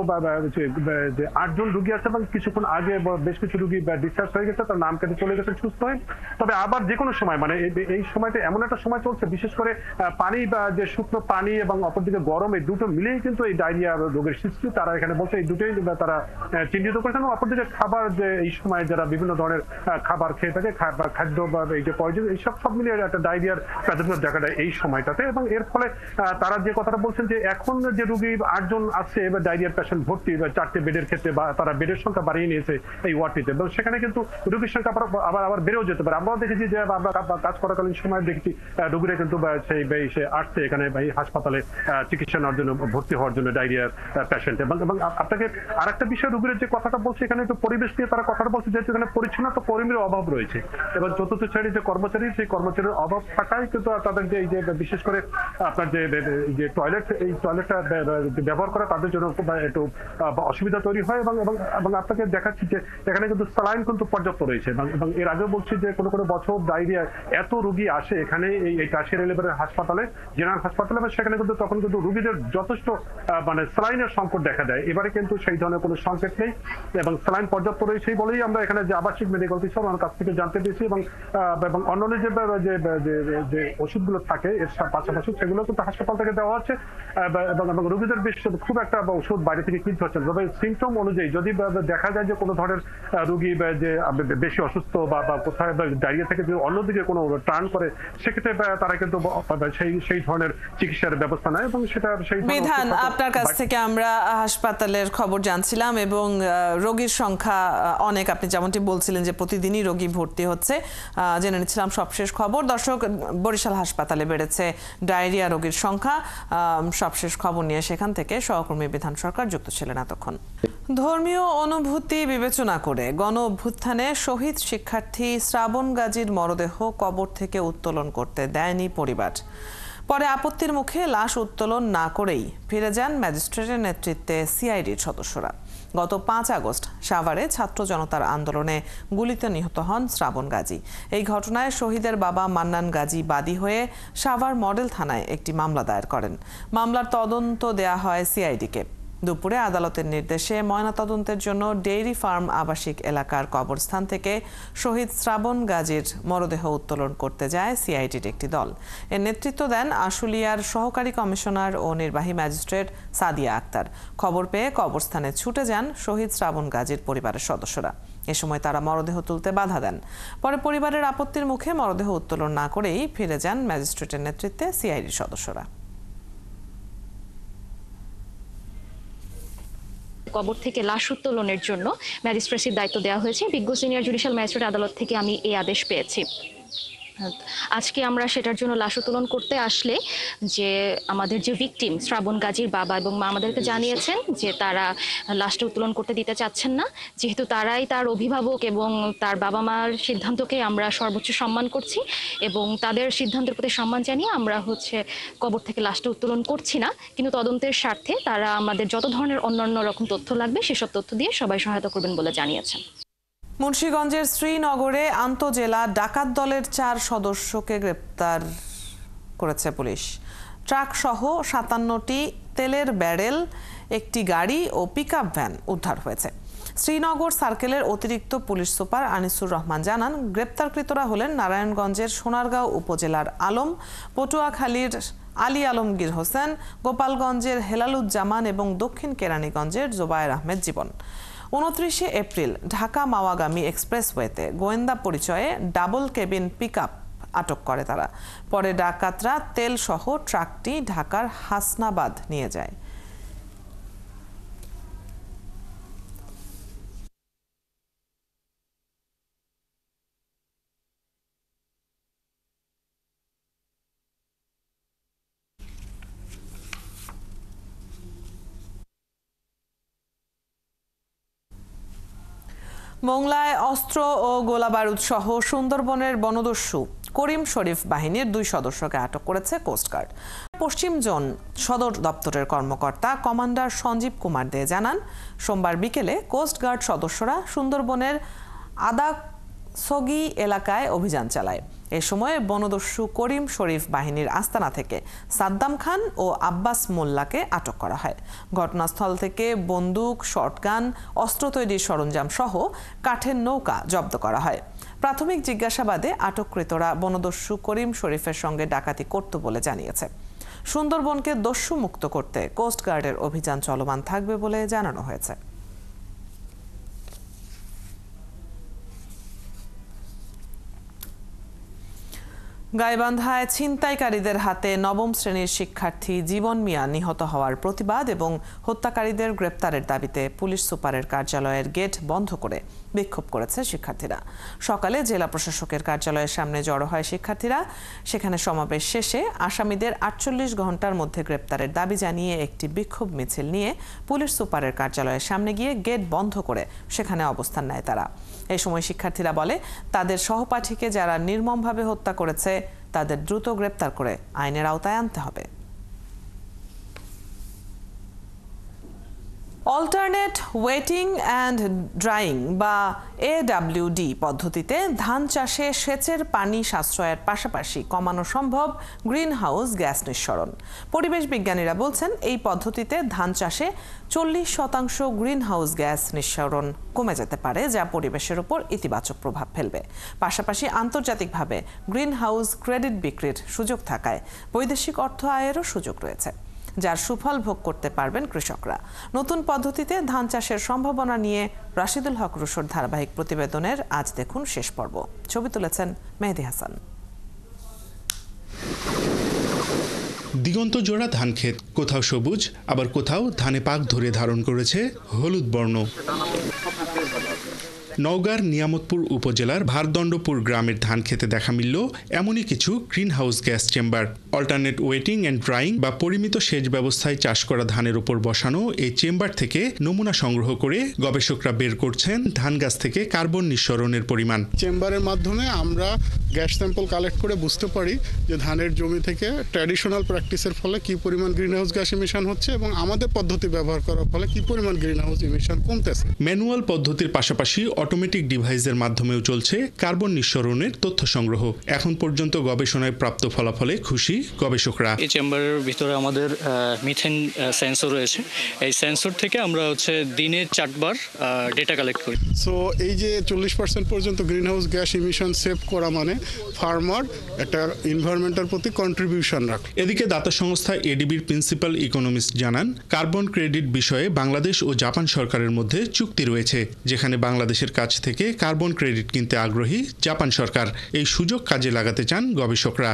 8 জন রোগী আছে, এবং কিছুক্ষণ আগে বেশ কিছু রোগী ডিসচার্জ হয়ে গেছে, তার নাম কেটে চলে গেছে সুস্থ হয়ে। তবে আবার যে কোনো সময় মানে এই সময়টা এমন একটা সময় চলছে, বিশেষ করে পানি বা যে শুকনো পানি এবং অপরদিকে গরম, এই দুটো মিলেই কিন্তু এই ডায়রিয়া রোগের সৃষ্টি। তারা এখানে বলছে এই দুটোই তারা চিহ্নিত করেছেন। অপরদিকে খাবার যে এই সময় যারা বিভিন্ন ধরনের খাবার খেয়ে থাকে, খাদ্য বা এই যে পয়জন, এইসব সব মিলিয়ে একটা ডায়রিয়ার প্রাদুর্ভাব দেখা দেয় এই সময়টাতে। এবং এর ফলে তারা যে কথাটা বলছেন যে এখন যে রোগী 8 জন আছে এবার ডায়রিয়ার পেশেন্ট ভর্তি 4টে বেডের ক্ষেত্রে, বা তারা বেডের সংখ্যা বাড়িয়ে নিয়েছে এই ওয়ার্ডটিতে, এবং সেখানে কিন্তু রোগীর সংখ্যা আবার বেড়েও যেতে পারে। আমরাও দেখেছি যে আমরা কাজ করাকালীন সময় দেখছি রোগীরা কিন্তু সে আসছে এখানে এই হাসপাতালে চিকিৎসা নেওয়ার জন্য, ভর্তি হওয়ার জন্য ডায়রিয়ার পেশেন্ট। এবং আপনাকে আরেকটা বিষয় রোগীর যে কথাটা বলছে, এখানে একটু পরিবেশ নিয়ে তারা কথাটা বলছে, যেহেতু এখানে পরিচ্ছন্নতা কর্মীর অভাব রয়েছে এবং চতুর্থ শ্রেণীর যে কর্মচারী, সেই কর্মচারীর অভাব থাকায় কিন্তু তাদের যে এই যে বিশেষ করে আপনার যে টয়লেট, এই টয়লেটটা ব্যবহার করা তাদের জন্য একটু অসুবিধা তৈরি হয়। এবং আপনাকে দেখাচ্ছি যে এখানে কিন্তু স্যালাইন কিন্তু পর্যাপ্ত রয়েছে। এবং এর আগেও বলছি যে কোনো বছর ডায়রিয়া এত রোগী আসে এখানে এই টারশিয়ারি লেভেলের হাসপাতালে, জেনারেল হাসপাতালে, এবং সেখানে কিন্তু তখন কিন্তু রোগীদের যথেষ্ট মানে স্যালাইনের সংকট দেখা দেয়। এবারে কিন্তু সেই ধরনের কোনো সংকেত নেই এবং স্যালাইন পর্যাপ্ত রয়েছে বলেই আমরা এখানে যে আবাসিক মেডিকেল অফিসার আমার কাছ থেকে জানতে পেরেছি। এবং অন্যান্য যে ওষুধগুলো থাকে এর পাশাপাশি সেগুলো কিন্তু হাসপাতাল থেকে দেওয়া হচ্ছে, এবং রোগীদের বেশ খুব একটা ওষুধ বাইরে থেকে কিনতে হচ্ছে। তবে সিমটম অনুযায়ী যদি দেখা যায় যে কোনো ধরনের রোগী যে বেশি অসুস্থ বা কোথায় ডায়রিয়া থেকে যদি অন্যদিকে কোনো টার্ন করে, সেক্ষেত্রে তারা কিন্তু সেই ধরনের চিকিৎসার ব্যবস্থা নেয়। এবং সেটা সেই বিধান, আপনার কাছ থেকে আমরা হাসপাতালের খবর জানছিলাম এবং রোগীর সংখ্যা অনেক, আপনি যেমনটি বলছিলেন যে প্রতিদিনই রোগী ভর্তি হচ্ছে, জেনে নিচ্ছিলাম সবশেষ খবর। দর্শক, বরিশাল হাসপাতালে বেড়েছে ডায়রিয়া রোগীর সংখ্যা। সবশেষ খবর নিয়ে সেখান থেকে সহকর্মী বিধান সরকার যুক্ত ছিলেন এতক্ষণ। ধর্মীয় অনুভূতি বিবেচনা করে গণ অভ্যুত্থানে শহীদ শিক্ষার্থী শ্রাবণ গাজীর মরদেহ কবর থেকে উত্তোলন করতে দেয়নি পরিবার। পরে আপত্তির মুখে লাশ উত্তোলন না করেই ফিরে যান ম্যাজিস্ট্রেটের নেতৃত্বে সিআইডির সদস্যরা। গত 5 আগস্ট সাভারে ছাত্র জনতার আন্দোলনে গুলিতে নিহত হন শ্রাবণ গাজী। এই ঘটনায় শহীদের বাবা মান্নান গাজী বাদী হয়ে সাভার মডেল থানায় একটি মামলা দায়ের করেন। মামলার তদন্ত দেয়া হয় সিআইডিকে। দুপুরে আদালতের নির্দেশে ময়নাতদন্তের জন্য ডেইরি ফার্ম আবাসিক এলাকার কবরস্থান থেকে শহীদ শ্রাবণ গাজীর মরদেহ উত্তোলন করতে যায় সিআইডির একটি দল। এর নেতৃত্ব দেন আশুলিয়ার সহকারী কমিশনার ও নির্বাহী ম্যাজিস্ট্রেট সাদিয়া আক্তার। খবর পেয়ে কবরস্থানে ছুটে যান শহীদ শ্রাবণ গাজীর পরিবারের সদস্যরা। এ সময় তারা মরদেহ তুলতে বাধা দেন। পরে পরিবারের আপত্তির মুখে মরদেহ উত্তোলন না করেই ফিরে যান ম্যাজিস্ট্রেটের নেতৃত্বে সিআইডির সদস্যরা। কবর থেকে লাশ উত্তোলনের জন্য ম্যাজিস্ট্রেসির দায়িত্ব দেওয়া হয়েছে। বিজ্ঞ সিনিয়র জুডিশিয়াল ম্যাজিস্ট্রেট আদালত থেকে আমি এই আদেশ পেয়েছি। আজকে আমরা সেটার জন্য লাশ উত্তোলন করতে আসলে যে আমাদের যে ভিকটিম শ্রাবণ গাজীর বাবা এবং মা আমাদেরকে জানিয়েছেন যে তারা লাশটা উত্তোলন করতে দিতে চাচ্ছেন না, যেহেতু তারাই তার অভিভাবক এবং তার বাবা মার সিদ্ধান্তকে আমরা সর্বোচ্চ সম্মান করছি এবং তাদের সিদ্ধান্তের প্রতি সম্মান জানিয়ে আমরা কবর থেকে লাশটা উত্তোলন করছি না। কিন্তু তদন্তের স্বার্থে তারা আমাদের যত ধরনের অন্যান্য রকম তথ্য লাগবে সেসব তথ্য দিয়ে সবাই সহায়তা করবেন বলে জানিয়েছেন। মুন্সিগঞ্জের শ্রীনগরে আন্তঃজেলা ডাকাত দলের 4 সদস্যকে গ্রেপ্তার করেছে পুলিশ। ট্রাক সহ 57টি তেলের ব্যারেল, একটি গাড়ি ও পিকআপ ভ্যান উদ্ধার হয়েছে। শ্রীনগর সার্কেলের অতিরিক্ত পুলিশ সুপার আনিসুর রহমান জানান, গ্রেপ্তারকৃতরা হলেন নারায়ণগঞ্জের সোনারগাঁও উপজেলার আলম, পটুয়াখালীর আলী আলমগীর হোসেন, গোপালগঞ্জের হেলালুজ্জামান এবং দক্ষিণ কেরানীগঞ্জের জোবায়ের আহমেদ জীবন। 29 এপ্রিল ঢাকা মাওয়াগামী এক্সপ্রেসওয়েতে গোয়েন্দা পরিচয়ে ডাবল কেবিন পিকআপ আটক করে তারা। পরে ডাকাতরা তেল সহ ট্রাকটি ঢাকার হাসনাবাদ নিয়ে যায়। মোংলায় অস্ত্র ও গোলাবারুদ সহ সুন্দরবনের বনদস্যু করিম শরীফ বাহিনীর 2 সদস্যকে আটক করেছে কোস্টগার্ড। পশ্চিম জোন সদর দপ্তরের কর্মকর্তা কমান্ডার সঞ্জীব কুমার দে জানান, সোমবার বিকেলে কোস্টগার্ড সদস্যরা সুন্দরবনের আদাকসগি এলাকায় অভিযান চালায়। এ সময় বনদস্যু করিম শরীফ বাহিনীর আস্তানা থেকে সাদ্দাম খান ও আব্বাস মোল্লাকে আটক করা হয়। ঘটনাস্থল থেকে বন্দুক, শটগান, অস্ত্র তৈরির সরঞ্জাম সহ কাঠের নৌকা জব্দ করা হয়। প্রাথমিক জিজ্ঞাসাবাদে আটককৃতরা বনদস্যু করিম শরীফের সঙ্গে ডাকাতি করত বলে জানিয়েছে। সুন্দরবনকে দস্যু মুক্ত করতে কোস্টগার্ডের অভিযান চলমান থাকবে বলে জানানো হয়েছে। গাইবান্ধায় ছিনতাইকারীদের হাতে নবম শ্রেণীর শিক্ষার্থী জীবন মিয়া নিহত হওয়ার প্রতিবাদ এবং হত্যাকারীদের গ্রেপ্তারের দাবিতে পুলিশ সুপারের কার্যালয়ের গেট বন্ধ করে বিক্ষোভ করেছে শিক্ষার্থীরা। সকালে জেলা প্রশাসকের কার্যালয়ের সামনে জড়ো হয় শিক্ষার্থীরা। সেখানে সমাবেশ শেষে আসামিদের 48 ঘন্টার মধ্যে গ্রেপ্তারের দাবি জানিয়ে একটি বিক্ষোভ মিছিল নিয়ে পুলিশ সুপারের কার্যালয়ের সামনে গিয়ে গেট বন্ধ করে সেখানে অবস্থান নেয় তারা। এই সময় শিক্ষার্থীরা বলে, তাদের সহপাঠীকে যারা নির্মমভাবে হত্যা করেছে তাদের দ্রুত গ্রেপ্তার করে আইনের আওতায় আনতে হবে। অল্টারনেট ওয়েটিং অ্যান্ড ড্রাইং বা AWD পদ্ধতিতে ধান চাষে সেচের পানি সাশ্রয়ের পাশাপাশি কমানো সম্ভব গ্রিনহাউস গ্যাস নিঃসরণ। পরিবেশ বিজ্ঞানীরা বলছেন, এই পদ্ধতিতে ধান চাষে 40% গ্রিনহাউস গ্যাস নিঃসরণ কমে যেতে পারে, যা পরিবেশের উপর ইতিবাচক প্রভাব ফেলবে। পাশাপাশি আন্তর্জাতিকভাবে গ্রিনহাউস ক্রেডিট বিক্রির সুযোগ থাকায় বৈদেশিক অর্থ আয়েরও সুযোগ রয়েছে, যার সুফল ভোগ করতে পারবেন কৃষকরা। নতুন পদ্ধতিতে ধান চাষের সম্ভাবনা নিয়ে রাশিদুল হক রুশোর ধারাবাহিক প্রতিবেদনের আজ দেখুন শেষ পর্ব। ছবি তুলেছেন মেহেদি হাসান। দিগন্ত জোড়া ধান ক্ষেত, কোথাও সবুজ আবার কোথাও ধানে পাক ধরে ধারণ করেছে হলুদ বর্ণ। নওগাঁর নিয়ামতপুর উপজেলার ভারদণ্ডপুর গ্রামের ধান খেতে দেখা মিলল এমনই কিছু greenhouse gas chamber. Alternate waiting and drawing বা পরিমিত সেচ ব্যবস্থায় চাষ করা ধানের উপর বসানো এই চেম্বার থেকে নমুনা সংগ্রহ করে গবেষকরা বের করছেন ধান গাছ থেকে কার্বন নিঃসরণের পরিমাণ। চেম্বারের মাধ্যমে আমরা গ্যাস স্যাম্পল কালেক্ট করে বুঝতে পারি যে ধানের জমি থেকে ট্র্যাডিশনাল প্র্যাকটিসের ফলে কি পরিমাণ গ্রিনহাউস গ্যাস ইমিশন হচ্ছে এবং আমাদের পদ্ধতি ব্যবহার করার ফলে কি পরিমাণ গ্রিনহাউস ইমিশন কমতেছে। ম্যানুয়াল পদ্ধতির পাশাপাশি অটোমেটিক ডিভাইসের মাধ্যমেও চলছে কার্বন নিঃসরণের তথ্য সংগ্রহ। এখন পর্যন্ত গবেষণায় প্রাপ্ত ফলাফলে খুশি গবেষকরা। এই চেম্বারের ভিতরে আমাদের মিথেন সেন্সর রয়েছে। এই সেন্সর থেকে আমরা দিনে 4 বার ডেটা কালেক্ট করি। সো এই যে 40% পর্যন্ত গ্রিনহাউস গ্যাস ইমিশন সেভ করা মানে ফার্মার একটা এনভায়রনমেন্টের প্রতি কন্ট্রিবিউশন রাখে। এদিকে দাতা সংস্থা এডিবির প্রিন্সিপাল ইকোনমিস্ট জানান, কার্বন ক্রেডিট বিষয়ে বাংলাদেশ ও জাপান সরকারের মধ্যে চুক্তি রয়েছে, যেখানে বাংলাদেশের কাছ থেকে কার্বন ক্রেডিট কিনতে আগ্রহী জাপান সরকার। এই সুযোগ কাজে লাগাতে চান গবেষকরা।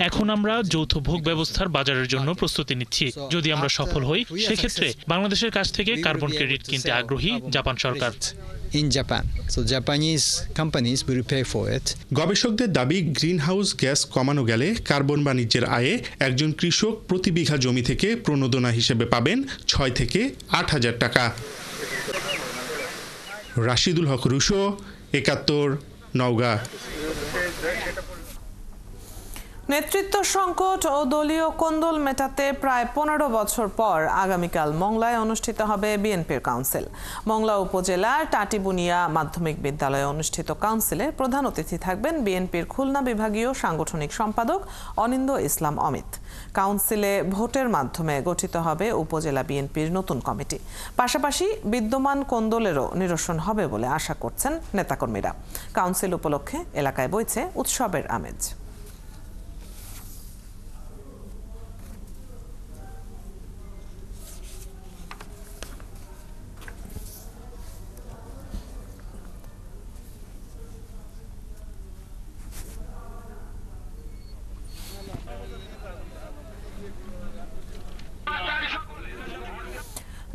এখন আমরা যৌথ ভোগ ব্যবস্থার বাজারের জন্য প্রস্তুতি নিচ্ছি। যদি আমরা সফল হই, সেক্ষেত্রে বাংলাদেশের কাছ থেকে কার্বন ক্রেডিট কিনতে আগ্রহী জাপান সরকার। গবেষকদের দাবি, গ্রিনহাউস গ্যাস কমানো গেলে কার্বন বাণিজ্যের আয়ে একজন কৃষক প্রতি বিঘা জমি থেকে প্রণোদনা হিসেবে পাবেন 6 থেকে 8,000 টাকা। রাশিদুল হক রুশো, 71, নওগাঁ। নেতৃত্ব সংকট ও দলীয় কোন্দল মেটাতে প্রায় 15 বছর পর আগামীকাল মংলায় অনুষ্ঠিত হবে বিএনপির কাউন্সিল। মংলা উপজেলার টাটিবুনিয়া মাধ্যমিক বিদ্যালয়ে অনুষ্ঠিত কাউন্সিলে প্রধান অতিথি থাকবেন বিএনপির খুলনা বিভাগীয় সাংগঠনিক সম্পাদক অনিন্দ ইসলাম অমিত। কাউন্সিলে ভোটের মাধ্যমে গঠিত হবে উপজেলা বিএনপির নতুন কমিটি। পাশাপাশি বিদ্যমান কোন্দলেরও নিরসন হবে বলে আশা করছেন নেতাকর্মীরা। কাউন্সিল উপলক্ষে এলাকায় বইছে উৎসবের আমেজ।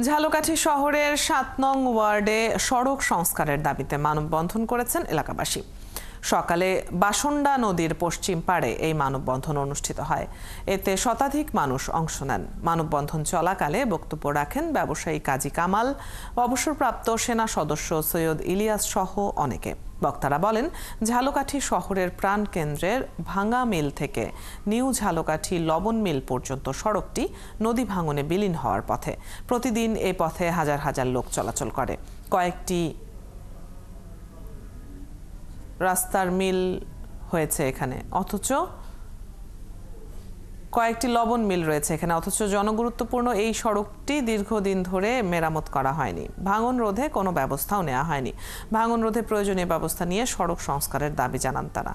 ঝালকাঠি শহরের ৭ নং ওয়ার্ডে সড়ক সংস্কারের দাবিতে মানববন্ধন করেছেন এলাকাবাসী। সকালে বাসন্ডা নদীর পশ্চিম পাড়ে এই মানববন্ধন অনুষ্ঠিত হয়। এতে শতাধিক মানুষ অংশ নেন। মানববন্ধন চলাকালে বক্তব্য রাখেন ব্যবসায়ী কাজী কামাল, অবসরপ্রাপ্ত সেনা সদস্য সৈয়দ ইলিয়াস সহ অনেকে। বক্তারা বলেন, ঝালকাঠি শহরের প্রাণকেন্দ্রের ভাঙা মিল থেকে নিউ ঝালকাঠি লবণ মিল পর্যন্ত সড়কটি নদী ভাঙনে বিলীন হওয়ার পথে। প্রতিদিন এই পথে হাজার হাজার লোক চলাচল করে। কয়েকটি রাস্তার মিল হয়েছে এখানে, অথচ কয়েকটি লবণ মিল রয়েছে এখানে, অথচ জনগুরুত্বপূর্ণ এই সড়কটি দীর্ঘদিন ধরে মেরামত করা হয়নি। ভাঙন রোধে কোনো ব্যবস্থাও নেওয়া হয়নি। ভাঙন রোধে প্রয়োজনীয় ব্যবস্থা নিয়ে সড়ক সংস্কারের দাবি জানান তারা।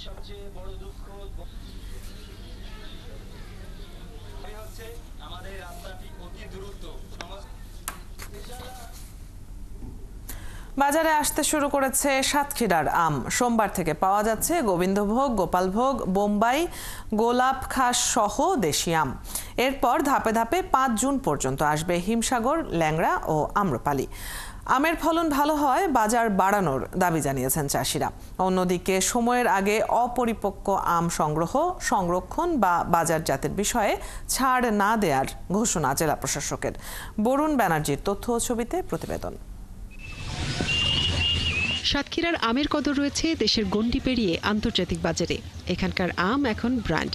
সবচেয়ে বড় দুঃখ হচ্ছে আমাদের রাস্তাটি অতি দ্রুত বাজারে আসতে শুরু করেছে সাতক্ষীরার আম। সোমবার থেকে পাওয়া যাচ্ছে গোবিন্দভোগ, গোপালভোগ, বোম্বাই, গোলাপ খাস সহ দেশি আম। এরপর ধাপে ধাপে ৫ জুন পর্যন্ত আসবে হিমসাগর, ল্যাংড়া ও আম্রপালি। আমের ফলন ভালো হয় বাজার বাড়ানোর দাবি জানিয়েছেন চাষিরা। অন্যদিকে সময়ের আগে অপরিপক্ক আম সংগ্রহ, সংরক্ষণ বা বাজারজাতের বিষয়ে ছাড় না দেওয়ার ঘোষণা জেলা প্রশাসকের। বরুণ ব্যানার্জির তথ্য ও ছবিতে প্রতিবেদন। সাতক্ষীরার আমের কদর রয়েছে দেশের গণ্ডি পেরিয়ে আন্তর্জাতিক বাজারে। এখানকার আম এখন ব্র্যান্ড।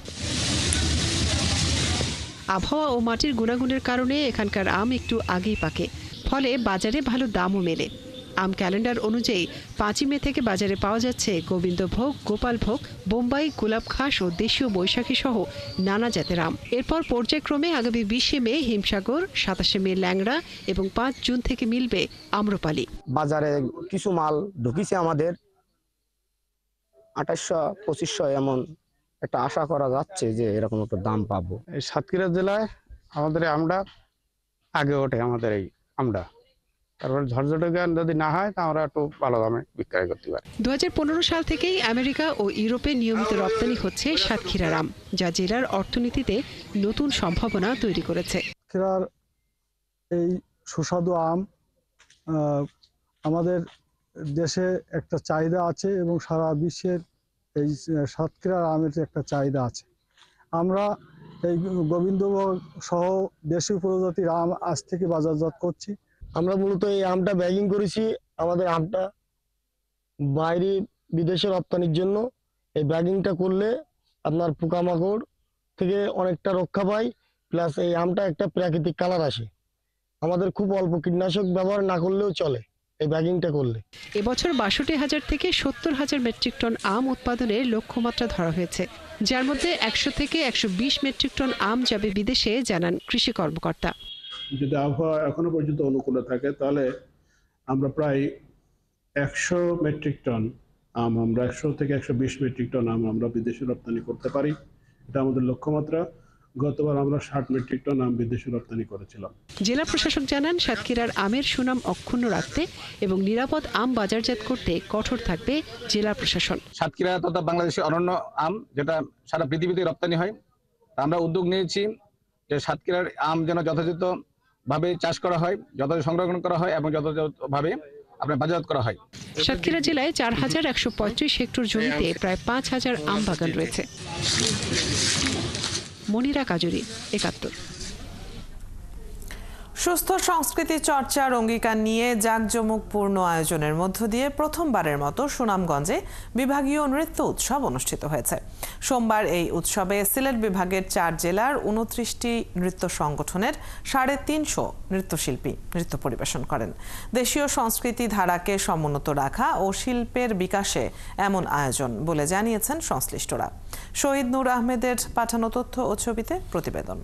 আবহাওয়া ও মাটির গুণাগুণের কারণে এখানকার আম একটু আগেই পাকে, ফলে বাজারে ভালো দামও মেলে। আম ক্যালেন্ডার অনুযায়ী ৫ই মে থেকে বাজারে পাওয়া যাচ্ছে গোবিন্দভোগ, গোপালভোগ, বোম্বাই, গোলাপ খাস ও দেশীয় বৈশাখী সহ নানা জাতের আম। এরপর পর্যায়ক্রমে আগামী ২০শে মে হিমসাগর, ২৭শে মে ল্যাংড়া এবং ৫ জুন থেকে মিলবে আম্রপালি। বাজারে কিছু মাল ঢুকিছে আমাদের ২৮০০-২৫০০, এমন একটা আশা করা যাচ্ছে যে এরকম একটা দাম পাবো। এই সাতক্ষীরা জেলায় আমাদের আমটা আগে ওঠে, আমাদের এই আমটা। তারপরে ঝরঝরে গান যদি না হয় তা আমরা একটু ভালো দামে বিক্রয় করতে পারি। ২০১৫ সাল থেকেই আমেরিকা ও ইউরোপে নিয়মিত রপ্তানি হচ্ছে সাতক্ষীরার আম, যা জেলার অর্থনীতিতে নতুন সম্ভাবনা তৈরি করেছে। সাতক্ষীরার এই সুস্বাদু আম আমাদের দেশে একটা চাহিদা আছে এবং সারা বিশ্বের এই সাতক্ষীরার আমের একটা চাহিদা আছে। আমরা এই গোবিন্দভোগ সহ দেশীয় প্রজাতির আম আজ থেকে বাজারজাত করছি। আমরা মূলত এই আমটা ব্যাগিং করেছি। আমাদের আমটা বাইরে বিদেশে রপ্তানির জন্য এই ব্যাগিংটা করলে আপনার পোকামাকড় থেকে অনেকটা রক্ষা পায়, প্লাস এই আমটা একটা প্রাকৃতিক কালার আসে। আমাদের খুব অল্প কীটনাশক ব্যবহার না করলেও চলে এই ব্যাগিংটা করলে। এবছর ৬২,০০০ থেকে ৭০,০০০ মেট্রিক টন আম উৎপাদনের লক্ষ্যমাত্রা ধরা হয়েছে, যার মধ্যে ১০০ থেকে ১২০ মেট্রিক টন আম যাবে বিদেশে, জানান কৃষি কর্মকর্তা। যদি আবহাওয়া এখনো পর্যন্ত অনুকূলে থাকে তাহলে আমরা প্রায় ১০০ মেট্রিক টন আম, আমরা ১০০ থেকে ১২০ মেট্রিক টন আম আমরা বিদেশে রপ্তানি করতে পারি। এটা আমাদের লক্ষ্যমাত্রা। গতবার আমরা ৬০ মেট্রিক টন আম বিদেশে রপ্তানি করেছিলাম। জেলা প্রশাসক জানান, সাতক্ষীরার আমের সুনাম অক্ষুণ্ণ রাখতে এবং নিরাপদ আম বাজারজাত করতে কঠোর থাকবে জেলা প্রশাসন। সাতক্ষীরা তথা বাংলাদেশের অনন্য আম যেটা সারা পৃথিবীতে রপ্তানি হয়, আমরা উদ্যোগ নিয়েছি যে সাতক্ষীরার আম যেন যথাযথভাবে চাষ করা হয়, যথাযথ সংরক্ষণ করা হয় এবং যথাযথভাবে আপনার বাজারজাত করা হয়। সাতক্ষীরা জেলায় ৪,১৩৫ হেক্টর জমিতে প্রায় ৫,০০০ আম বাগান রয়েছে। মনিরা কাজুরি, ৭১। সুস্থ সংস্কৃতি চর্চার অঙ্গীকার নিয়ে জাঁকজমকপূর্ণ আয়োজনের মধ্য দিয়ে প্রথমবারের মতো সুনামগঞ্জে বিভাগীয় নৃত্য উৎসব অনুষ্ঠিত হয়েছে। সোমবার এই উৎসবে সিলেট বিভাগের ৪ জেলার ২৯টি নৃত্য সংগঠনের ৩৫০ নৃত্যশিল্পী নৃত্য পরিবেশন করেন। দেশীয় সংস্কৃতি ধারাকে সমুন্নত রাখা ও শিল্পের বিকাশে এমন আয়োজন বলে জানিয়েছেন সংশ্লিষ্টরা। শহীদ নূর আহমেদের পাঠানো তথ্য ও ছবিতে প্রতিবেদন।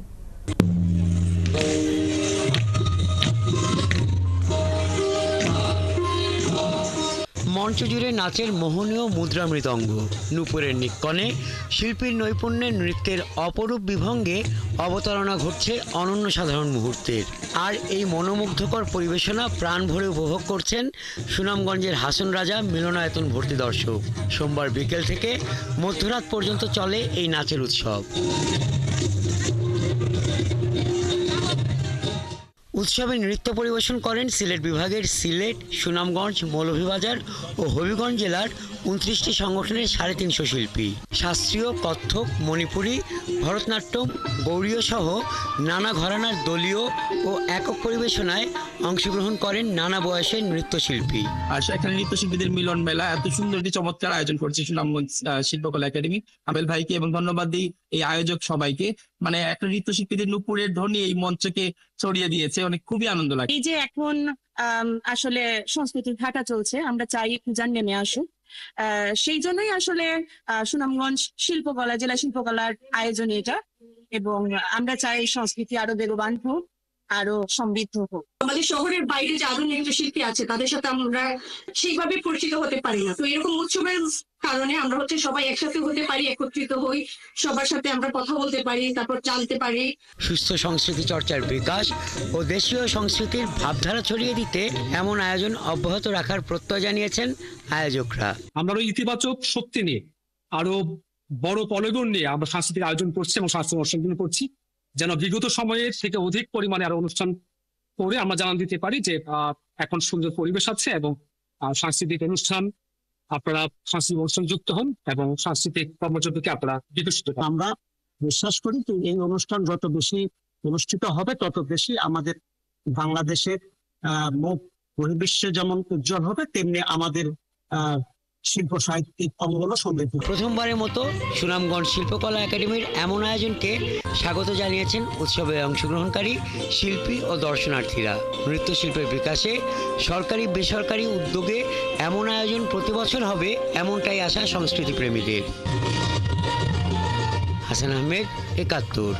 মঞ্চ জুড়ে নাচের মোহনীয় মুদ্রা মৃদঙ্গ, নূপুরের নিক্কণে শিল্পীর নৈপুণ্যের নৃত্যের অপরূপ বিভঙ্গে অবতারণা ঘটছে অনন্য সাধারণ মুহূর্তের। আর এই মনোমুগ্ধকর পরিবেশনা প্রাণ ভরে উপভোগ করছেন সুনামগঞ্জের হাসন রাজা মিলনায়তন ভর্তি দর্শক। সোমবার বিকেল থেকে মধ্যরাত পর্যন্ত চলে এই নাচের উৎসব। উৎসবে নৃত্য পরিবেশন করেন সিলেট বিভাগের সিলেট, সুনামগঞ্জ, মৌলভীবাজার ও হবিগঞ্জ জেলার 29টি সংগঠনের 350 শিল্পী। শাস্ত্রীয়, কত্থক, মণিপুরী, ভরতনাট্যম, গৌড়ীয় সহ নানা ঘরানার দলীয় ও একক পরিবেশনায় অংশগ্রহণ করেন নানা বয়সের নৃত্যশিল্পী। আর এখানে নৃত্যশিল্পীদের মিলন মেলা, এত সুন্দর একটি চমৎকার আয়োজন করছে সুনামগঞ্জ শিল্পকলা একাডেমি। আবেল ভাইকে এবং ধন্যবাদ দিই এই আয়োজক সবাইকে। মানে একটা নৃত্যশিল্পীদের নূপুরের ধ্বনি এই মঞ্চকে ছড়িয়ে দিয়েছে, অনেক খুবই আনন্দ লাগে। এই যে এখন আসলে সংস্কৃতির ঘাটা চলছে, আমরা চাই পূজার নেমে আসুক। সেই জন্যই আসলে সুনামগঞ্জ শিল্পকলা, জেলা শিল্পকলার আয়োজন এটা, এবং আমরা চাই সংস্কৃতি আরো বেগবান হোক, আরো সমৃদ্ধ হোক। আমাদের শহরের বাইরে যে আধুনিক নৃত্যশিল্পী আছে তাদের সাথে আমরা সেইভাবে পরিচিত হতে পারি না। তো এরকম উৎসবের কারণে আমরা সবাই একসাথে হতে পারি, একত্রিত হই, সবার সাথে আমরা কথা বলতে পারি, তারপর জানতে পারি। সুস্থ সংস্কৃতি চর্চার বিকাশ ও দেশীয় সংস্কৃতির ভাবধারা ছড়িয়ে দিতে এমন আয়োজন অব্যাহত রাখার প্রত্যয় জানিয়েছেন আয়োজকরা। আমরা ইতিবাচক শক্তি নিয়ে, আরো বড় পলিগন নিয়ে আমরা সাংস্কৃতিক আয়োজন করছি এবং সাংস্কৃতিক অনুষ্ঠান করছি, যেন বিগত সময়ের থেকে অধিক পরিমাণে আরো অনুষ্ঠান করে আমরা জানান দিতে পারি যে এখন সুন্দর পরিবেশ আছে এবং সাংস্কৃতিক অনুষ্ঠান, আপনারা সাংস্কৃতিক অনুষ্ঠান যুক্ত হন এবং সাংস্কৃতিক কর্মযোগ্যকে আপনারা বিকশিত করেন। আমরা বিশ্বাস করি যে এই অনুষ্ঠান যত বেশি অনুষ্ঠিত হবে তত বেশি আমাদের বাংলাদেশের মুখ বহির্বিশ্বে যেমন উজ্জ্বল হবে, তেমনি আমাদের শিল্প সাহিত্যিক অঙ্গনও সমৃদ্ধ। প্রথমবারের মতো সুনামগঞ্জ শিল্পকলা একাডেমির এমন আয়োজনকে স্বাগত জানিয়েছেন উৎসবে অংশগ্রহণকারী শিল্পী ও দর্শনার্থীরা। নৃত্যশিল্পের বিকাশে সরকারি বেসরকারি উদ্যোগে এমন আয়োজন প্রতি বছর হবে, এমনটাই আশা সংস্কৃতি প্রেমীদের। হাসান আহমেদ, ৭১।